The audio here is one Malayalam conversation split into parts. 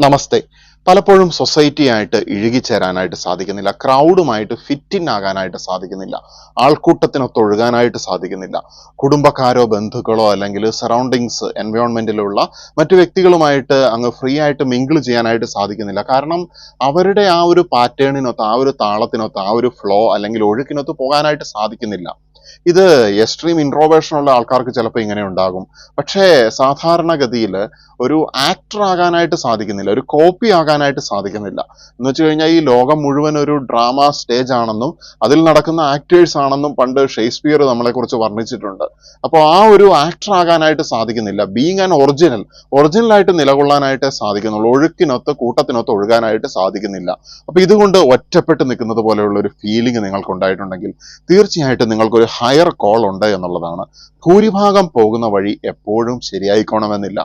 നമസ്തേ. പലപ്പോഴും സൊസൈറ്റിയായിട്ട് ഇഴുകിച്ചേരാനായിട്ട് സാധിക്കുന്നില്ല, ക്രൗഡുമായിട്ട് ഫിറ്റ് ഇൻ ആകാനായിട്ട് സാധിക്കുന്നില്ല, ആൾക്കൂട്ടത്തിനൊത്ത് ഒഴുകാനായിട്ട് സാധിക്കുന്നില്ല. കുടുംബക്കാരോ ബന്ധുക്കളോ അല്ലെങ്കിൽ സറൗണ്ടിങ്സ് എൻവയോൺമെന്റിലുള്ള മറ്റു വ്യക്തികളുമായിട്ട് അങ്ങ് ഫ്രീ ആയിട്ട് മിങ്കിൾ ചെയ്യാനായിട്ട് സാധിക്കുന്നില്ല. കാരണം അവരുടെ ആ ഒരു പാറ്റേണിനൊത്ത്, ആ ഒരു താളത്തിനൊത്ത്, ആ ഒരു ഫ്ലോ അല്ലെങ്കിൽ ഒഴുക്കിനൊത്ത് പോകാനായിട്ട് സാധിക്കുന്നില്ല. ഇത് എക്സ്ട്രീം ഇൻട്രോവേർഷൻ ഉള്ള ആൾക്കാർക്ക് ചിലപ്പോൾ ഇങ്ങനെ ഉണ്ടാകും. പക്ഷേ സാധാരണഗതിയിൽ ഒരു ആക്ടർ ആകാനായിട്ട് സാധിക്കുന്നില്ല, ഒരു കോപ്പി ആകാനായിട്ട് സാധിക്കുന്നില്ല. എന്ന് വെച്ച് കഴിഞ്ഞാൽ ഈ ലോകം മുഴുവൻ ഒരു ഡ്രാമ സ്റ്റേജ് ആണെന്നും അതിൽ നടക്കുന്ന ആക്ടേഴ്സ് ആണെന്നും പണ്ട് ഷേക്സ്പിയർ നമ്മളെ കുറിച്ച് വർണ്ണിച്ചിട്ടുണ്ട്. അപ്പോൾ ആ ഒരു ആക്ടർ ആകാനായിട്ട് സാധിക്കുന്നില്ല. Being an ഒറിജിനലായിട്ട് നിലകൊള്ളാനായിട്ട് സാധിക്കുന്നുള്ളൂ. ഒഴുക്കിനൊത്ത് കൂട്ടത്തിനൊത്ത് ഒഴുകാനായിട്ട് സാധിക്കുന്നില്ല. അപ്പൊ ഇതുകൊണ്ട് ഒറ്റപ്പെട്ട് നിൽക്കുന്നത് പോലെയുള്ള ഒരു ഫീലിംഗ് നിങ്ങൾക്ക് ഉണ്ടായിട്ടുണ്ടെങ്കിൽ തീർച്ചയായിട്ടും നിങ്ങൾക്കൊരു ഹയർ കോൾ ഉണ്ട് എന്നുള്ളതാണ്. ഭൂരിഭാഗം പോകുന്ന വഴി എപ്പോഴും ശരിയായിക്കോണമെന്നില്ല.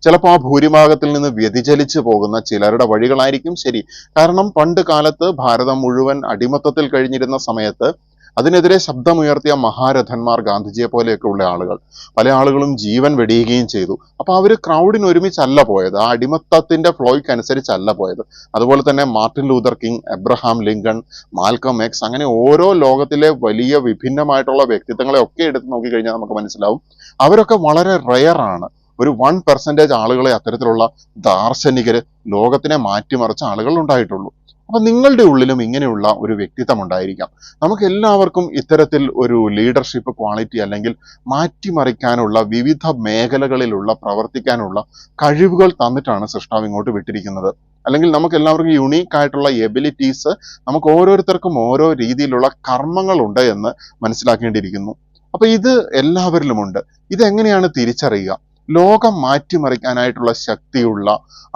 ചിലപ്പോൾ ആ ഭൂരിഭാഗത്തിൽ നിന്ന് വ്യതിചലിച്ചു പോകുന്ന ചിലരുടെ വഴികളായിരിക്കും ശരി. കാരണം പണ്ട് കാലത്ത് ഭാരതം മുഴുവൻ അടിമത്തത്തിൽ കഴിഞ്ഞിരുന്ന സമയത്ത് അതിനെതിരെ ശബ്ദമുയർത്തിയ മഹാരഥന്മാർ, ഗാന്ധിജിയെ പോലെയൊക്കെ ഉള്ള ആളുകൾ, പല ആളുകളും ജീവൻ വെടിയുകയും ചെയ്തു. അപ്പൊ അവര് ക്രൗഡിന് ഒരുമിച്ചല്ല പോയത്, ആ അടിമത്തത്തിന്റെ ഫ്ലോയ്ക്ക് അനുസരിച്ചല്ല പോയത്. അതുപോലെ തന്നെ Martin Luther king, Abraham Lincoln, Malcolm X, അങ്ങനെ ഓരോ ലോകത്തിലെ വലിയ വിഭിന്നമായിട്ടുള്ള വ്യക്തിത്വങ്ങളെ ഒക്കെ എടുത്ത് നോക്കിക്കഴിഞ്ഞാൽ നമുക്ക് മനസ്സിലാവും അവരൊക്കെ വളരെ റെയർ ആണ്. ഒരു 1% ആളുകളെ അത്തരത്തിലുള്ള ദാർശനികര്, ലോകത്തിനെ മാറ്റിമറിച്ച ആളുകൾ ഉണ്ടായിട്ടുള്ളൂ. അപ്പൊ നിങ്ങളുടെ ഉള്ളിലും ഇങ്ങനെയുള്ള ഒരു വ്യക്തിത്വം ഉണ്ടായിരിക്കാം. നമുക്ക് എല്ലാവർക്കും ഇത്തരത്തിൽ ഒരു ലീഡർഷിപ്പ് ക്വാളിറ്റി അല്ലെങ്കിൽ മാറ്റിമറിക്കാനുള്ള, വിവിധ മേഖലകളിലുള്ള പ്രവർത്തിക്കാനുള്ള കഴിവുകൾ തന്നിട്ടാണ് സൃഷ്ടാവ് ഇങ്ങോട്ട് വിട്ടിരിക്കുന്നത്. അല്ലെങ്കിൽ നമുക്ക് എല്ലാവർക്കും യുണീക്ക് ആയിട്ടുള്ള എബിലിറ്റീസ്, നമുക്ക് ഓരോരുത്തർക്കും ഓരോ രീതിയിലുള്ള കർമ്മങ്ങളുണ്ട് എന്ന് മനസ്സിലാക്കേണ്ടിയിരിക്കുന്നു. അപ്പൊ ഇത് എല്ലാവരിലുമുണ്ട്. ഇതെങ്ങനെയാണ് തിരിച്ചറിയുക? ലോകം മാറ്റിമറിക്കാനായിട്ടുള്ള ശക്തിയുള്ള,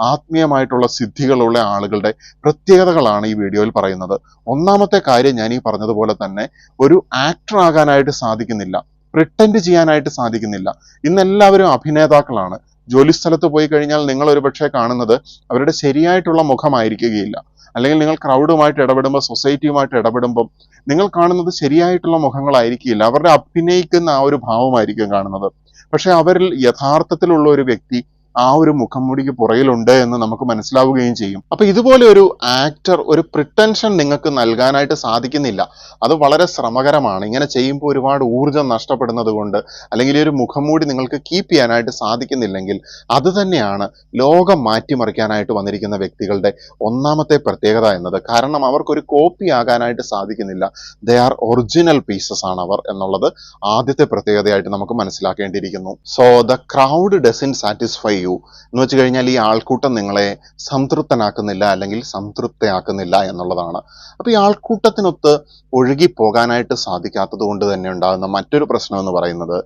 ആത്മീയമായിട്ടുള്ള സിദ്ധികളുള്ള ആളുകളുടെ പ്രത്യേകതകളാണ് ഈ വീഡിയോയിൽ പറയുന്നത്. ഒന്നാമത്തെ കാര്യം, ഞാൻ ഈ പറഞ്ഞതുപോലെ തന്നെ ഒരു ആക്ടർ ആകാനായിട്ട് സാധിക്കുന്നില്ല, പ്രിട്ടൻഡ് ചെയ്യാനായിട്ട് സാധിക്കുന്നില്ല. ഇന്ന് എല്ലാവരും അഭിനേതാക്കളാണ്. ജോലിസ്ഥലത്ത് പോയി കഴിഞ്ഞാൽ നിങ്ങൾ ഒരുപക്ഷെ കാണുന്നത് അവരുടെ ശരിയായിട്ടുള്ള മുഖമായിരിക്കുകയില്ല. അല്ലെങ്കിൽ നിങ്ങൾ ക്രൗഡുമായിട്ട് ഇടപെടുമ്പോൾ, സൊസൈറ്റിയുമായിട്ട് ഇടപെടുമ്പോൾ നിങ്ങൾ കാണുന്നത് ശരിയായിട്ടുള്ള മുഖങ്ങളായിരിക്കില്ല. അവരുടെ അഭിനയിക്കുന്ന ആ ഒരു ഭാവമായിരിക്കും കാണുന്നത്. പക്ഷെ അവരിൽ യഥാർത്ഥത്തിലുള്ള ഒരു വ്യക്തി ആ ഒരു മുഖംമൂടിക്ക് പുറകിലുണ്ട് എന്ന് നമുക്ക് മനസ്സിലാവുകയും ചെയ്യും. അപ്പൊ ഇതുപോലെ ഒരു ആക്ടർ, ഒരു പ്രിട്ടൻഷൻ നിങ്ങൾക്ക് നൽകാനായിട്ട് സാധിക്കുന്നില്ല. അത് വളരെ ശ്രമകരമാണ്. ഇങ്ങനെ ചെയ്യുമ്പോൾ ഒരുപാട് ഊർജം നഷ്ടപ്പെടുന്നത് കൊണ്ട്, അല്ലെങ്കിൽ ഈ ഒരു മുഖംമൂടി നിങ്ങൾക്ക് കീപ്പ് ചെയ്യാനായിട്ട് സാധിക്കുന്നില്ലെങ്കിൽ, അത് തന്നെയാണ് ലോകം മാറ്റിമറിക്കാനായിട്ട് വന്നിരിക്കുന്ന വ്യക്തികളുടെ ഒന്നാമത്തെ പ്രത്യേകത എന്നത്. കാരണം അവർക്കൊരു കോപ്പി ആകാനായിട്ട് സാധിക്കുന്നില്ല. ദേ ആർ ഒറിജിനൽ പീസസ് ആണ് അവർ എന്നുള്ളത് ആദ്യത്തെ പ്രത്യേകതയായിട്ട് നമുക്ക് മനസ്സിലാക്കേണ്ടിയിരിക്കുന്നു. So the crowd doesn't satisfy you എന്ന് വെച്ച് കഴിഞ്ഞാൽ ഈ ആൾക്കൂട്ടം നിങ്ങളെ സംതൃപ്തനാക്കുന്നില്ല അല്ലെങ്കിൽ സംതൃപ്തയാക്കുന്നില്ല എന്നുള്ളതാണ്. അപ്പൊ ഈ ആൾക്കൂട്ടത്തിനൊത്ത് ഒഴുകി പോകാനായിട്ട് സാധിക്കാത്തത് കൊണ്ട് തന്നെ ഉണ്ടാകുന്ന മറ്റൊരു പ്രശ്നം എന്ന് പറയുന്നത്,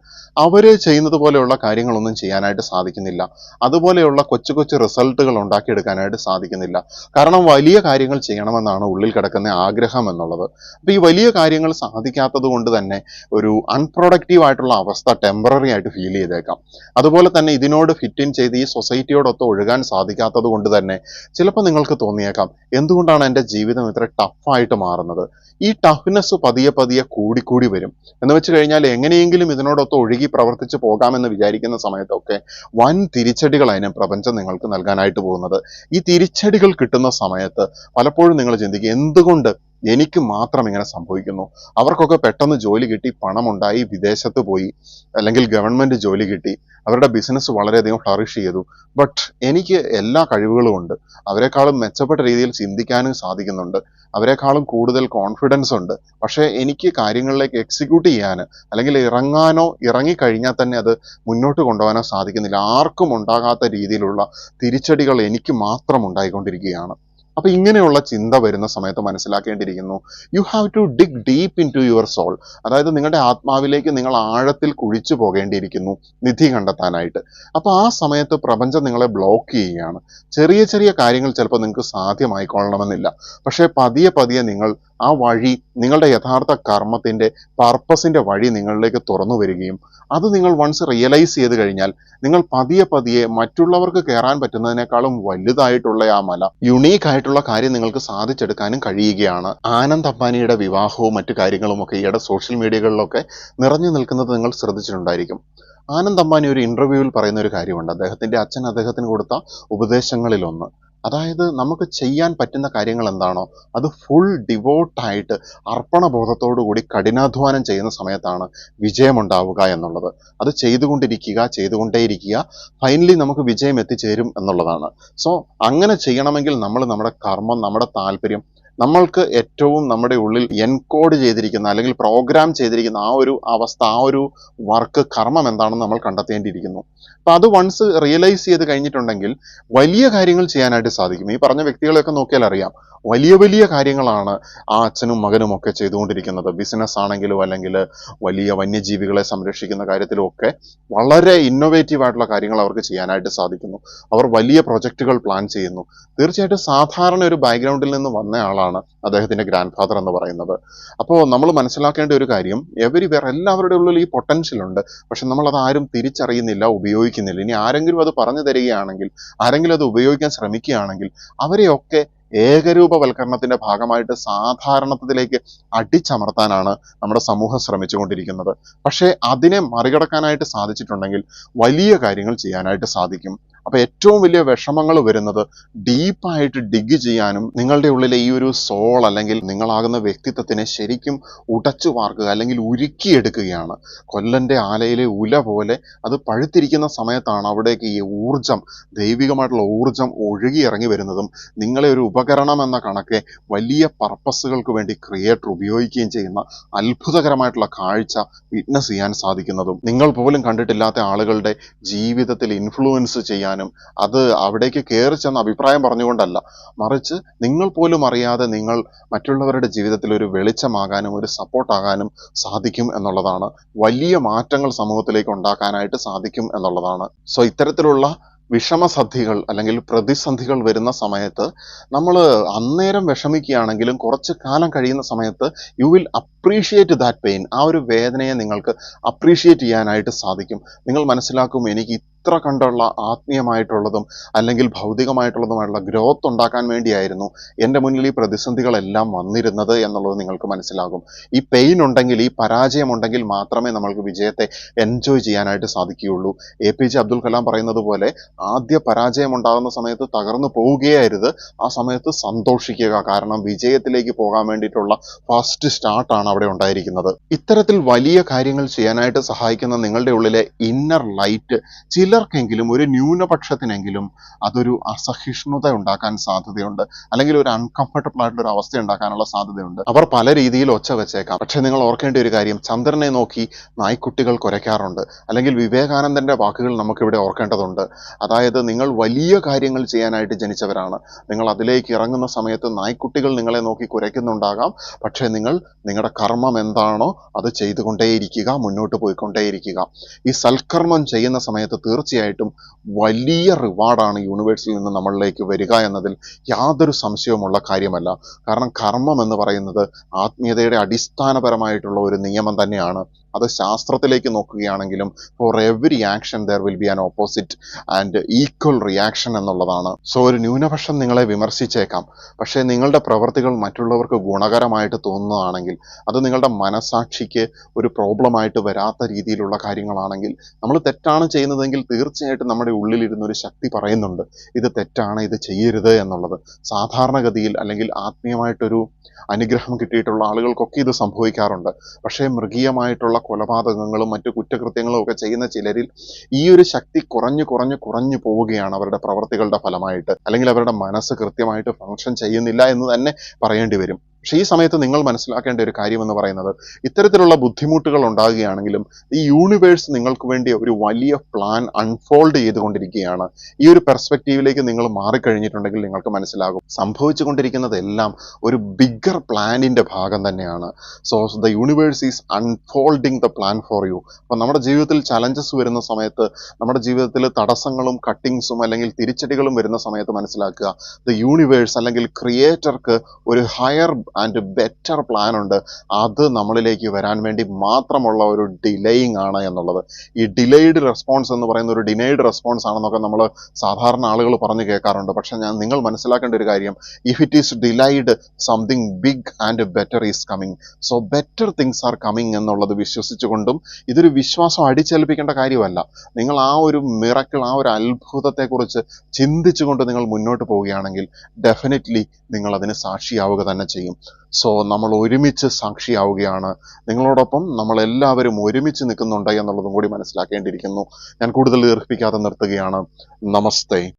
അവര് ചെയ്യുന്നത് പോലെയുള്ള കാര്യങ്ങളൊന്നും ചെയ്യാനായിട്ട് സാധിക്കുന്നില്ല. അതുപോലെയുള്ള കൊച്ചു കൊച്ചു റിസൾട്ടുകൾ ഉണ്ടാക്കിയെടുക്കാനായിട്ട് സാധിക്കുന്നില്ല. കാരണം വലിയ കാര്യങ്ങൾ ചെയ്യണമെന്നാണ് ഉള്ളിൽ കിടക്കുന്ന ആഗ്രഹം എന്നുള്ളത്. അപ്പൊ ഈ വലിയ കാര്യങ്ങൾ സാധിക്കാത്തത് കൊണ്ട് തന്നെ ഒരു അൺപ്രൊഡക്റ്റീവ് ആയിട്ടുള്ള അവസ്ഥ ടെമ്പററി ആയിട്ട് ഫീൽ ചെയ്തേക്കാം. അതുപോലെ തന്നെ ഇതിനോട് ഫിറ്റ് ഇൻ ചെയ്ത് ഈ സൊസൈറ്റിയോടൊത്ത് ഒഴുകാൻ സാധിക്കാത്തത് കൊണ്ട് തന്നെ ചിലപ്പോൾ നിങ്ങൾക്ക് തോന്നിയേക്കാം, എന്തുകൊണ്ടാണ് എൻ്റെ ജീവിതം ഇത്ര ടഫായിട്ട് മാറുന്നത്? ഈ ടഫ്നെസ് പതിയെ പതിയെ കൂടിക്കൂടി വരും. എന്ന് വെച്ച് കഴിഞ്ഞാൽ എങ്ങനെയെങ്കിലും ഇതിനോടൊത്ത് ഒഴുകി പ്രവർത്തിച്ച് പോകാമെന്ന് വിചാരിക്കുന്ന സമയത്തൊക്കെ വൻ തിരിച്ചടികളായിരിക്കും പ്രപഞ്ചം നിങ്ങൾക്ക് നൽകാനായിട്ട് പോകുന്നത്. ഈ തിരിച്ചടികൾ കിട്ടുന്ന സമയത്ത് പലപ്പോഴും നിങ്ങൾ ചിന്തിക്കും, എന്തുകൊണ്ട് എനിക്ക് മാത്രം ഇങ്ങനെ സംഭവിക്കുന്നു? അവർക്കൊക്കെ പെട്ടെന്ന് ജോലി കിട്ടി, പണമുണ്ടായി, വിദേശത്ത് പോയി, അല്ലെങ്കിൽ ഗവൺമെന്റ് ജോലി കിട്ടി, അവരുടെ ബിസിനസ് വളരെയധികം ഫ്ലറിഷ് ചെയ്തു. ബട്ട് എനിക്ക് എല്ലാ കഴിവുകളും ഉണ്ട്, അവരെക്കാളും മെച്ചപ്പെട്ട രീതിയിൽ ചിന്തിക്കാനും സാധിക്കുന്നുണ്ട്, അവരെക്കാളും കൂടുതൽ കോൺഫിഡൻസ് ഉണ്ട്. പക്ഷേ എനിക്ക് കാര്യങ്ങളിലേക്ക് എക്സിക്യൂട്ട് ചെയ്യാൻ, അല്ലെങ്കിൽ ഇറങ്ങിക്കഴിഞ്ഞാൽ തന്നെ അത് മുന്നോട്ട് കൊണ്ടുപോകാനോ സാധിക്കുന്നില്ല. ആർക്കും ഉണ്ടാകാത്ത രീതിയിലുള്ള തിരിച്ചടികൾ എനിക്ക് മാത്രം ഉണ്ടായിക്കൊണ്ടിരിക്കുകയാണ്. അപ്പൊ ഇങ്ങനെയുള്ള ചിന്ത വരുന്ന സമയത്ത് മനസ്സിലാക്കേണ്ടിയിരിക്കുന്നു, you have to dig deep into your soul. അതായത് നിങ്ങളുടെ ആത്മാവിലേക്ക് നിങ്ങൾ ആഴത്തിൽ കുഴിച്ചു പോകേണ്ടിയിരിക്കുന്നു നിധി കണ്ടെത്താനായിട്ട്. അപ്പൊ ആ സമയത്ത് പ്രപഞ്ചം നിങ്ങളെ ബ്ലോക്ക് ചെയ്യുകയാണ്. ചെറിയ ചെറിയ കാര്യങ്ങൾ ചിലപ്പോൾ നിങ്ങൾക്ക് സാധ്യമായിക്കൊള്ളണമെന്നില്ല. പക്ഷെ പതിയെ പതിയെ നിങ്ങൾ ആ വഴി, നിങ്ങളുടെ യഥാർത്ഥ കർമ്മത്തിന്റെ പർപ്പസിന്റെ വഴി നിങ്ങളിലേക്ക് തുറന്നു വരികയും, അത് നിങ്ങൾ വൺസ് റിയലൈസ് ചെയ്ത് കഴിഞ്ഞാൽ നിങ്ങൾ പതിയെ പതിയെ മറ്റുള്ളവർക്ക് കയറാൻ പറ്റുന്നതിനേക്കാളും വലുതായിട്ടുള്ള ആ മല, യുണീക്ക് ആയിട്ടുള്ള കാര്യം നിങ്ങൾക്ക് സാധിച്ചെടുക്കാനും കഴിയുകയാണ്. ആനന്ദ് അംബാനിയുടെ വിവാഹവും മറ്റു കാര്യങ്ങളും ഒക്കെ ഈയിടെ സോഷ്യൽ മീഡിയകളിലൊക്കെ നിറഞ്ഞു നിൽക്കുന്നത് നിങ്ങൾ ശ്രദ്ധിച്ചിട്ടുണ്ടായിരിക്കും. ആനന്ദ് അംബാനി ഒരു ഇന്റർവ്യൂവിൽ പറയുന്ന ഒരു കാര്യമുണ്ട്. അദ്ദേഹത്തിന്റെ അച്ഛൻ അദ്ദേഹത്തിന് കൊടുത്ത ഉപദേശങ്ങളിലൊന്ന്, അതായത് നമുക്ക് ചെയ്യാൻ പറ്റുന്ന കാര്യങ്ങൾ എന്താണോ അത് ഫുൾ ഡിവോട്ടായിട്ട് അർപ്പണബോധത്തോടു കൂടി കഠിനാധ്വാനം ചെയ്യുന്ന സമയത്താണ് വിജയമുണ്ടാവുക എന്നുള്ളത്. അത് ചെയ്തുകൊണ്ടേയിരിക്കുക, ഫൈനലി നമുക്ക് വിജയം എത്തിച്ചേരും എന്നുള്ളതാണ്. സോ അങ്ങനെ ചെയ്യണമെങ്കിൽ നമ്മൾ നമ്മുടെ കർമ്മം, നമ്മുടെ താല്പര്യം, നമ്മൾക്ക് ഏറ്റവും നമ്മുടെ ഉള്ളിൽ എൻകോഡ് ചെയ്തിരിക്കുന്ന അല്ലെങ്കിൽ പ്രോഗ്രാം ചെയ്തിരിക്കുന്ന ആ ഒരു അവസ്ഥ, ആ ഒരു വർക്ക്, കർമ്മം എന്താണെന്ന് നമ്മൾ കണ്ടെത്തേണ്ടിയിരിക്കുന്നു. അപ്പൊ അത് വൺസ് റിയലൈസ് ചെയ്ത് കഴിഞ്ഞിട്ടുണ്ടെങ്കിൽ വലിയ കാര്യങ്ങൾ ചെയ്യാനായിട്ട് സാധിക്കും. ഈ പറഞ്ഞ വ്യക്തികളെയൊക്കെ നോക്കിയാൽ അറിയാം, വലിയ വലിയ കാര്യങ്ങളാണ് ആ അച്ഛനും മകനും ഒക്കെ ചെയ്തുകൊണ്ടിരിക്കുന്നത്. ബിസിനസ് ആണെങ്കിലും അല്ലെങ്കിൽ വലിയ വന്യജീവികളെ സംരക്ഷിക്കുന്ന കാര്യത്തിലും ഒക്കെ വളരെ ഇന്നോവേറ്റീവ് ആയിട്ടുള്ള കാര്യങ്ങൾ അവർക്ക് ചെയ്യാനായിട്ട് സാധിക്കുന്നു. അവർ വലിയ പ്രൊജക്റ്റുകൾ പ്ലാൻ ചെയ്യുന്നു. തീർച്ചയായിട്ടും സാധാരണ ഒരു ബാക്ക്ഗ്രൗണ്ടിൽ നിന്ന് വന്ന ആളാണ് അദ്ദേഹത്തിന്റെ ഗ്രാൻഡ് ഫാദർ എന്ന് പറയുന്നത്. അപ്പോൾ നമ്മൾ മനസ്സിലാക്കേണ്ട ഒരു കാര്യം, എല്ലാവരുടെ ഉള്ളിൽ ഈ പൊട്ടൻഷ്യൽ ഉണ്ട്. പക്ഷെ നമ്മൾ അത് ആരും തിരിച്ചറിയുന്നില്ല, ഉപയോഗിക്കുന്നില്ല. ഇനി ആരെങ്കിലും അത് പറഞ്ഞു തരികയാണെങ്കിൽ, ആരെങ്കിലും അത് ഉപയോഗിക്കാൻ ശ്രമിക്കുകയാണെങ്കിൽ അവരെയൊക്കെ ഏകരൂപവൽക്കരണത്തിന്റെ ഭാഗമായിട്ട് സാധാരണത്വത്തിലേക്ക് അടിച്ചമർത്താനാണ് നമ്മുടെ സമൂഹം ശ്രമിച്ചുകൊണ്ടിരിക്കുന്നത്. പക്ഷേ അതിനെ മറികടക്കാനായിട്ട് സാധിച്ചിട്ടുണ്ടെങ്കിൽ വലിയ കാര്യങ്ങൾ ചെയ്യാനായിട്ട് സാധിക്കും. അപ്പൊ ഏറ്റവും വലിയ വിഷമങ്ങൾ വരുന്നത് ഡീപ്പായിട്ട് ഡിഗ് ചെയ്യാനും നിങ്ങളുടെ ഉള്ളിലെ ഈ ഒരു സോൾ അല്ലെങ്കിൽ നിങ്ങളാകുന്ന വ്യക്തിത്വത്തിനെ ശരിക്കും ഉടച്ചു വാർക്കുക അല്ലെങ്കിൽ ഉരുക്കിയെടുക്കുകയാണ്. കൊല്ലന്റെ ആലയിലെ ഉല പോലെ അത് പഴുത്തിരിക്കുന്ന സമയത്താണ് അവിടേക്ക് ഈ ഊർജം, ദൈവികമായിട്ടുള്ള ഊർജം ഒഴുകിയിറങ്ങി വരുന്നതും നിങ്ങളെ ഒരു ഉപകരണം എന്ന കണക്കെ വലിയ പർപ്പസുകൾക്ക് വേണ്ടി ക്രിയേറ്റർ ഉപയോഗിക്കുകയും ചെയ്യുന്ന അത്ഭുതകരമായിട്ടുള്ള കാഴ്ച വിറ്റ്നസ് ചെയ്യാൻ സാധിക്കുന്നതും. നിങ്ങൾ പോലും കണ്ടിട്ടില്ലാത്ത ആളുകളുടെ ജീവിതത്തിൽ ഇൻഫ്ലുവൻസ് ചെയ്യാനും, അത് അവിടേക്ക് കയറി ചെന്ന അഭിപ്രായം പറഞ്ഞുകൊണ്ടല്ല, മറിച്ച് നിങ്ങൾ പോലും അറിയാതെ നിങ്ങൾ മറ്റുള്ളവരുടെ ജീവിതത്തിൽ ഒരു വെളിച്ചമാകാനും ഒരു സപ്പോർട്ടാകാനും സാധിക്കും എന്നുള്ളതാണ്. വലിയ മാറ്റങ്ങൾ സമൂഹത്തിലേക്ക് ഉണ്ടാക്കാനായിട്ട് സാധിക്കും എന്നുള്ളതാണ്. സോ ഇത്തരത്തിലുള്ള വിഷമസന്ധികൾ അല്ലെങ്കിൽ പ്രതിസന്ധികൾ വരുന്ന സമയത്ത് നമ്മൾ അന്നേരം വിഷമിക്കുകയാണെങ്കിലും കുറച്ച് കാലം കഴിയുന്ന സമയത്ത് you will appreciate that pain. ആ ഒരു വേദനയെ നിങ്ങൾക്ക് അപ്രീഷിയേറ്റ് ചെയ്യാനായിട്ട് സാധിക്കും. നിങ്ങൾ മനസ്സിലാക്കും, എനിക്ക് ഇത്ര കണ്ടുള്ള ആത്മീയമായിട്ടുള്ളതും അല്ലെങ്കിൽ ഭൗതികമായിട്ടുള്ളതുമായിട്ടുള്ള ഗ്രോത്ത് ഉണ്ടാക്കാൻ വേണ്ടിയായിരുന്നു എൻ്റെ മുന്നിൽ ഈ പ്രതിസന്ധികളെല്ലാം വന്നിരുന്നത് എന്നുള്ളത് നിങ്ങൾക്ക് മനസ്സിലാകും. ഈ പെയിൻ ഉണ്ടെങ്കിൽ, ഈ പരാജയം ഉണ്ടെങ്കിൽ മാത്രമേ നമ്മൾക്ക് വിജയത്തെ എൻജോയ് ചെയ്യാനായിട്ട് സാധിക്കുകയുള്ളൂ. APJ അബ്ദുൽ കലാം പറയുന്നത് പോലെ ആദ്യ പരാജയം ഉണ്ടാകുന്ന സമയത്ത് തകർന്നു പോവുകയായിരുത്, ആ സമയത്ത് സന്തോഷിക്കുക. കാരണം വിജയത്തിലേക്ക് പോകാൻ വേണ്ടിയിട്ടുള്ള ഫസ്റ്റ് സ്റ്റാർട്ടാണ് അവിടെ ഉണ്ടായിരിക്കുന്നത്. ഇത്തരത്തിൽ വലിയ കാര്യങ്ങൾ ചെയ്യാനായിട്ട് സഹായിക്കുന്ന നിങ്ങളുടെ ഉള്ളിലെ ഇന്നർ ലൈറ്റ് ചിലർക്കെങ്കിലും, ഒരു ന്യൂനപക്ഷത്തിനെങ്കിലും അതൊരു അസഹിഷ്ണുത ഉണ്ടാക്കാൻ സാധ്യതയുണ്ട്, അല്ലെങ്കിൽ ഒരു അൺകംഫർട്ടബിൾ ആയിട്ടുള്ള ഒരു അവസ്ഥ ഉണ്ടാക്കാനുള്ള സാധ്യതയുണ്ട്. അവർ പല രീതിയിൽ ഒച്ച വെച്ചേക്കാം. പക്ഷെ നിങ്ങൾ ഓർക്കേണ്ട ഒരു കാര്യം, ചന്ദ്രനെ നോക്കി നായ്ക്കുട്ടികൾ കുരയ്ക്കാറുണ്ട്, അല്ലെങ്കിൽ വിവേകാനന്ദന്റെ വാക്കുകൾ നമുക്കിവിടെ ഓർക്കേണ്ടതുണ്ട്. അതായത് നിങ്ങൾ വലിയ കാര്യങ്ങൾ ചെയ്യാനായിട്ട് ജനിച്ചവരാണ്. നിങ്ങൾ അതിലേക്ക് ഇറങ്ങുന്ന സമയത്ത് നായ്ക്കുട്ടികൾ നിങ്ങളെ നോക്കി കുരയ്ക്കുന്നുണ്ടാകാം. പക്ഷെ നിങ്ങളുടെ കർമ്മം എന്താണോ അത് ചെയ്തുകൊണ്ടേയിരിക്കുക, മുന്നോട്ട് പോയിക്കൊണ്ടേയിരിക്കുക. ഈ സൽക്കർമ്മം ചെയ്യുന്ന സമയത്ത് തീർച്ചയായിട്ടും വലിയ റിവാർഡാണ് യൂണിവേഴ്സിൽ നിന്ന് നമ്മളിലേക്ക് വരിക എന്നതിൽ യാതൊരു സംശയവുമുള്ള കാര്യമല്ല. കാരണം കർമ്മം എന്ന് പറയുന്നത് ആത്മീയതയുടെ അടിസ്ഥാനപരമായിട്ടുള്ള ഒരു നിയമം തന്നെയാണ്. അത് ശാസ്ത്രത്തിലേക്ക് നോക്കുകയാണെങ്കിലും for every action there will be an opposite and equal reaction എന്നുള്ളതാണ്. സോ ഒരു ന്യൂനപക്ഷം നിങ്ങളെ വിമർശിച്ചേക്കാം, പക്ഷേ നിങ്ങളുടെ പ്രവർത്തികൾ മറ്റുള്ളവർക്ക് ഗുണകരമായിട്ട് തോന്നുന്നതാണെങ്കിൽ, അത് നിങ്ങളുടെ മനസാക്ഷിക്ക് ഒരു പ്രോബ്ലമായിട്ട് വരാത്ത രീതിയിലുള്ള കാര്യങ്ങളാണെങ്കിൽ, നമ്മൾ തെറ്റാണ് ചെയ്യുന്നതെങ്കിൽ തീർച്ചയായിട്ടും നമ്മുടെ ഉള്ളിലിരുന്ന ഒരു ശക്തി പറയുന്നുണ്ട് ഇത് തെറ്റാണ്, ഇത് ചെയ്യരുത് എന്നുള്ളത്. സാധാരണഗതിയിൽ അല്ലെങ്കിൽ ആത്മീയമായിട്ടൊരു അനുഗ്രഹം കിട്ടിയിട്ടുള്ള ആളുകൾക്കൊക്കെ ഇത് സംഭവിക്കാറുണ്ട്. പക്ഷേ മൃഗീയമായിട്ടുള്ള കൊലപാതകങ്ങളും മറ്റു കുറ്റകൃത്യങ്ങളും ഒക്കെ ചെയ്യുന്ന ചിലരിൽ ഈ ഒരു ശക്തി കുറഞ്ഞു പോവുകയാണ് അവരുടെ പ്രവർത്തികളുടെ ഫലമായിട്ട്, അല്ലെങ്കിൽ അവരുടെ മനസ്സ് കൃത്യമായിട്ട് ഫങ്ഷൻ ചെയ്യുന്നില്ല എന്ന് തന്നെ പറയേണ്ടി വരും. പക്ഷെ ഈ സമയത്ത് നിങ്ങൾ മനസ്സിലാക്കേണ്ട ഒരു കാര്യം എന്ന് പറയുന്നത്, ഇത്തരത്തിലുള്ള ബുദ്ധിമുട്ടുകൾ ഉണ്ടാകുകയാണെങ്കിലും ഈ യൂണിവേഴ്സ് നിങ്ങൾക്ക് വേണ്ടി ഒരു വലിയ പ്ലാൻ അൺഫോൾഡ് ചെയ്തുകൊണ്ടിരിക്കുകയാണ്. ഈ ഒരു പെർസ്പെക്റ്റീവിലേക്ക് നിങ്ങൾ മാറിക്കഴിഞ്ഞിട്ടുണ്ടെങ്കിൽ നിങ്ങൾക്ക് മനസ്സിലാകും സംഭവിച്ചുകൊണ്ടിരിക്കുന്നതെല്ലാം ഒരു ബിഗ്ഗർ പ്ലാനിന്റെ ഭാഗം തന്നെയാണ്. So the universe is unfolding the plan for you. അപ്പൊ നമ്മുടെ ജീവിതത്തിൽ ചലഞ്ചസ് വരുന്ന സമയത്ത്, നമ്മുടെ ജീവിതത്തിൽ തടസ്സങ്ങളും കട്ടിങ്സും അല്ലെങ്കിൽ തിരിച്ചടികളും വരുന്ന സമയത്ത് മനസ്സിലാക്കുക, ദ യൂണിവേഴ്സ് അല്ലെങ്കിൽ ക്രിയേറ്റർക്ക് ഒരു ഹയർ ആൻഡ് ബെറ്റർ പ്ലാൻ ഉണ്ട്, അത് നമ്മളിലേക്ക് വരാൻ വേണ്ടി മാത്രമുള്ള ഒരു ഡിലേയിങ് ആണ് എന്നുള്ളത്. ഈ ഡിലേയ്ഡ് റെസ്പോൺസ് എന്ന് പറയുന്ന ഒരു ഡിനൈഡ് റെസ്പോൺസ് ആണെന്നൊക്കെ നമ്മൾ സാധാരണ ആളുകൾ പറഞ്ഞു കേൾക്കാറുണ്ട്. പക്ഷെ നിങ്ങൾ മനസ്സിലാക്കേണ്ട ഒരു കാര്യം, if it is delayed, something big and better is coming. So better things are coming എന്നുള്ളത് വിശ്വസിച്ചുകൊണ്ടും, ഇതൊരു വിശ്വാസം അടിച്ചേൽപ്പിക്കേണ്ട കാര്യമല്ല, നിങ്ങൾ ആ ഒരു മിറക്കിൾ, ആ ഒരു അത്ഭുതത്തെക്കുറിച്ച് ചിന്തിച്ചുകൊണ്ട് നിങ്ങൾ മുന്നോട്ട് പോവുകയാണെങ്കിൽ ഡെഫിനറ്റ്ലി നിങ്ങൾ അതിന് സാക്ഷിയാവുക തന്നെ ചെയ്യും. സോ നമ്മൾ ഒരുമിച്ച് സാക്ഷിയാവുകയാണ്, നിങ്ങളോടൊപ്പം നമ്മൾ എല്ലാവരും ഒരുമിച്ച് നിൽക്കുന്നുണ്ട് എന്നുള്ളതും കൂടി മനസ്സിലാക്കേണ്ടിയിരിക്കുന്നു. ഞാൻ കൂടുതൽ ദീർഘിപ്പിക്കാതെ നിർത്തുകയാണ്. നമസ്തേ.